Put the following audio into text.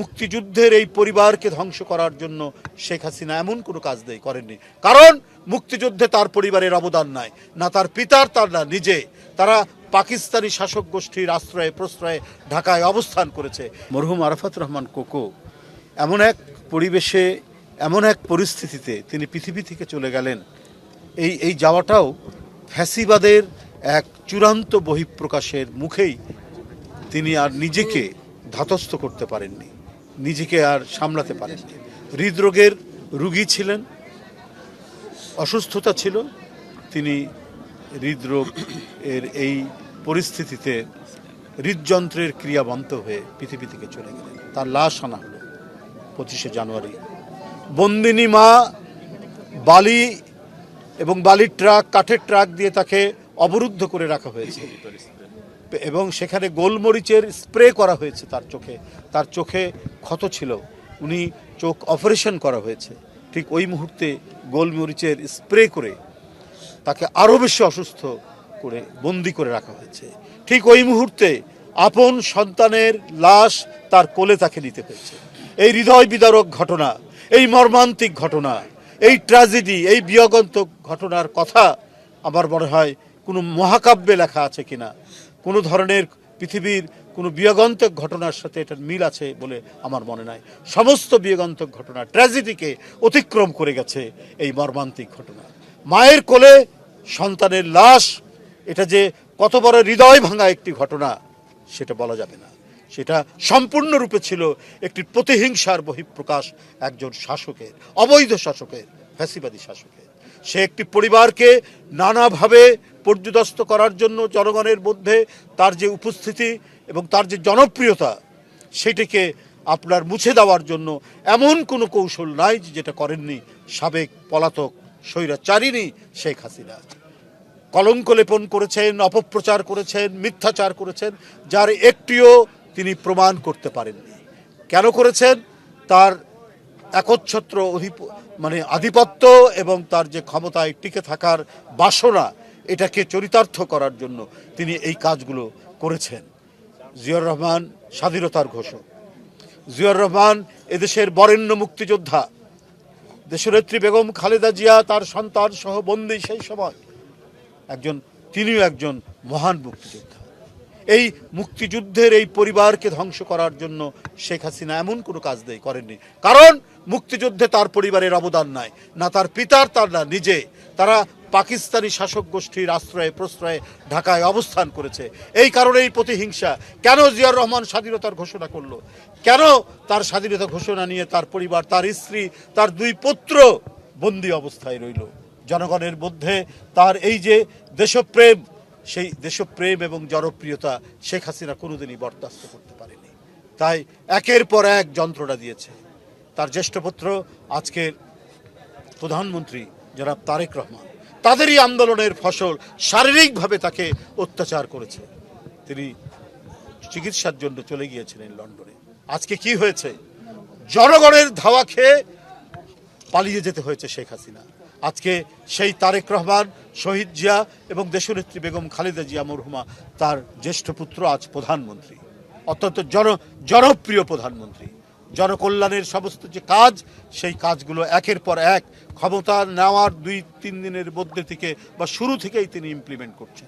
মুক্তিযুদ্ধের এই পরিবারকে ধ্বংস করার জন্য শেখ হাসিনা এমন কোনো কাজ করেননি। কারণ মুক্তিযুদ্ধে তার পরিবারের অবদান নাই, না তার পিতার, তার না নিজে। তারা পাকিস্তানি শাসক গোষ্ঠীর আশ্রয়ে প্রশ্রয়ে ঢাকায় অবস্থান করেছে। মরহুম আরাফাত রহমান কোকো এমন এক পরিবেশে, এমন এক পরিস্থিতিতে তিনি পৃথিবী থেকে চলে গেলেন, এই যাওয়াটাও ফ্যাসিবাদের এক চূড়ান্ত বহিঃপ্রকাশের মুখেই তিনি আর নিজেকে ধাতস্থ করতে পারেননি, নিজেকে আর সামলাতে পারেননি। হৃদরোগের রোগী ছিলেন, অসুস্থতা ছিল। তিনি হৃদরোগ এর এই পরিস্থিতিতে হৃদযন্ত্রের ক্রিয়া বন্ধ হয়ে পৃথিবী থেকে চলে গেলেন। তার লাশ আনা হলো 25শে জানুয়ারি। বন্দিনী মা বালি এবং বালির ট্রাক, কাঠের ট্রাক দিয়ে তাকে অবরুদ্ধ করে রাখা হয়েছে এবং সেখানে গোলমরিচের স্প্রে করা হয়েছে তার চোখে ক্ষত ছিল, উনি চোখ অপারেশন করা হয়েছে। ঠিক ওই মুহূর্তে গোলমরিচের স্প্রে করে তাকে আরও বেশি অসুস্থ করে বন্দি করে রাখা হয়েছে। ঠিক ওই মুহূর্তে আপন সন্তানের লাশ তার কোলে তাকে নিতে হয়েছে। এই হৃদয় বিদারক ঘটনা, এই মর্মান্তিক ঘটনা, এই ট্র্যাজেডি, এই বিয়োগান্তক ঘটনার কথা আমার মনে হয় কোনো মহাকাব্যে লেখা আছে কিনা, কোনো ধরনের পৃথিবীর কোনো বিয়োগান্তক ঘটনার সাথে এটার মিল আছে বলে আমার মনে নাই। সমস্ত বিয়োগান্তক ঘটনা, ট্র্যাজেডিকে অতিক্রম করে গেছে এই মর্মান্তিক ঘটনা। মায়ের কোলে সন্তানের লাশ, এটা যে কত বড় হৃদয় ভাঙা একটি ঘটনা সেটা বলা যাবে না। সেটা সম্পূর্ণরূপে ছিল একটি প্রতিহিংসার বহিঃপ্রকাশ একজন শাসকের, অবৈধ শাসকের, ফ্যাসিবাদী শাসকের। সে একটি পরিবারকে নানাভাবে পর্যুদস্ত করার জন্য জনগণের মধ্যে তার যে উপস্থিতি এবং তার যে জনপ্রিয়তা, সেটিকে আপনার মুছে দেওয়ার জন্য এমন কোনো কৌশল নাই যেটা করেননি সাবেক পলাতক স্বৈরাচারিণী শেখ হাসিনা। কলঙ্ক লেপন করেছেন, অপপ্রচার করেছেন, মিথ্যাচার করেছেন, যার একটিও তিনি প্রমাণ করতে পারেননি। কেন করেছেন? তার একচ্ছত্র আধিপত্য এবং তার যে ক্ষমতায় টিকে থাকার বাসনা, এটাকে চরিতার্থ করার জন্য তিনি এই কাজগুলো করেছেন। জিয়াউর রহমান স্বাধীনতার ঘোষক, জিয়াউর রহমান এদেশের বরেণ্য মুক্তিযোদ্ধা, দেশনেত্রী বেগম খালেদা জিয়া তার সন্তান সহ বন্দী সেই সময় তিনিও একজন মহান মুক্তিযোদ্ধা। এই মুক্তিযুদ্ধের এই পরিবারকে ধ্বংস করার জন্য শেখ হাসিনা এমন কোনো কাজ করেননি। কারণ মুক্তিযুদ্ধে তার পরিবারের অবদান নাই, না তার পিতার, তার না নিজে। তারা পাকিস্তানি শাসক গোষ্ঠীর আশ্রয়ে প্রশ্রয়ে ঢাকায় অবস্থান করেছে। এই কারণেই প্রতিহিংসা। কেন জিয়াউর রহমান স্বাধীনতার ঘোষণা করলো? কেন তার স্বাধীনতা ঘোষণা নিয়ে তার পরিবার, তার স্ত্রী, তার 2 পুত্র বন্দী অবস্থায় রইল? জনগণের মধ্যে তার এই যে দেশপ্রেম, সেই দেশপ্রেম এবং জনপ্রিয়তা শেখ হাসিনা কোনোদিনই বরদাস্ত করতে পারেনি। তাই একের পর এক যন্ত্রণা দিয়েছে। তার জ্যেষ্ঠ পুত্র, আজকের প্রধানমন্ত্রী জনাব তারেক রহমান, তাদেরই আন্দোলনের ফসল শারীরিকভাবে তাকে অত্যাচার করেছে। তিনি চিকিৎসার জন্য চলে গিয়েছিলেন লন্ডনে। আজকে কি হয়েছে? জনগণের ধাওয়া খেয়ে পালিয়ে যেতে হয়েছে শেখ হাসিনা। আজকে সেই তারেক রহমান, শহীদ জিয়া এবং দেশনেত্রী বেগম খালেদা জিয়া মরহুমা, তার জ্যেষ্ঠ পুত্র আজ প্রধানমন্ত্রী, অত্যন্ত জনপ্রিয় প্রধানমন্ত্রী। জনকল্যাণের সমস্ত যে কাজ, সেই কাজগুলো একের পর এক ক্ষমতা নেওয়ার 2-3 দিনের মধ্যে থেকে বা শুরু থেকেই তিনি ইমপ্লিমেন্ট করছেন।